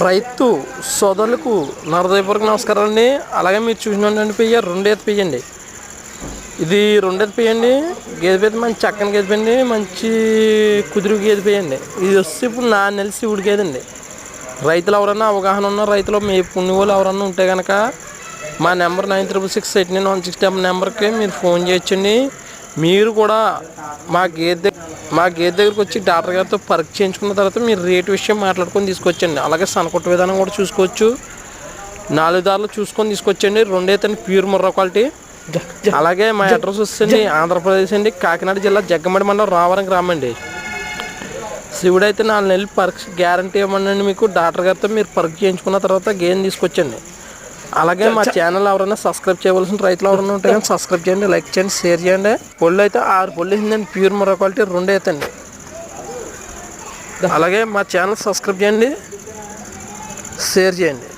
రైతు సోదరులకు నా హృదయపూర్వక నమస్కారాలండి. అలాగే మీరు చూసినటువంటి పెయ్య రెండేత పెయ్యండి. ఇది రెండేత పెయ్యండి. గేదె పెద్ద మంచి చక్కని గేదె పెయ్యండి, మంచి కుదురు గేదె పెయ్యండి. ఇది వచ్చి ఇప్పుడు 4 నెలల శివుడి గేదండి. రైతులు ఎవరన్నా అవగాహన ఉన్న రైతులు మీ పుణ్యవాళ్ళు ఎవరన్నా ఉంటే కనుక మా నెంబర్ 96689160 నెంబర్కి మీరు ఫోన్ చేయొచ్చండి. మీరు కూడా మా గేదె దగ్గరికి వచ్చి డాక్టర్ గారితో పరీక్ష చేయించుకున్న తర్వాత మీరు రేటు విషయం మాట్లాడుకొని తీసుకొచ్చండి. అలాగే సనకొట్టు విధానం కూడా చూసుకోవచ్చు. 4 దారులు చూసుకొని తీసుకొచ్చండి. రెండేతండి ప్యూర్ ముర్రా క్వాలిటీ. అలాగే మా అడ్రస్ వస్తుంది ఆంధ్రప్రదేశ్ అండి, కాకినాడ జిల్లా జగ్గంబడి మండలం రావరం గ్రామం అండి. శివుడైతే 4 నెలలు పరీక్ష గ్యారంటీ ఇవ్వమండి. మీకు డాక్టర్ గారితో మీరు పరీక్ష చేయించుకున్న తర్వాత గేమ్ తీసుకొచ్చండి. అలాగే మా ఛానల్ ఎవరైనా సబ్స్క్రైబ్ చేయవలసిన రైతులు ఎవరైనా ఉంటే కానీ సబ్స్క్రైబ్ చేయండి, లైక్ చేయండి, షేర్ చేయండి. పొళ్ళు అయితే 6 పొళ్ళు వేసిందండి, ప్యూర్ ముర్రా క్వాలిటీ 2 అవుతండి. అలాగే మా ఛానల్ సబ్స్క్రైబ్ చేయండి, షేర్ చేయండి.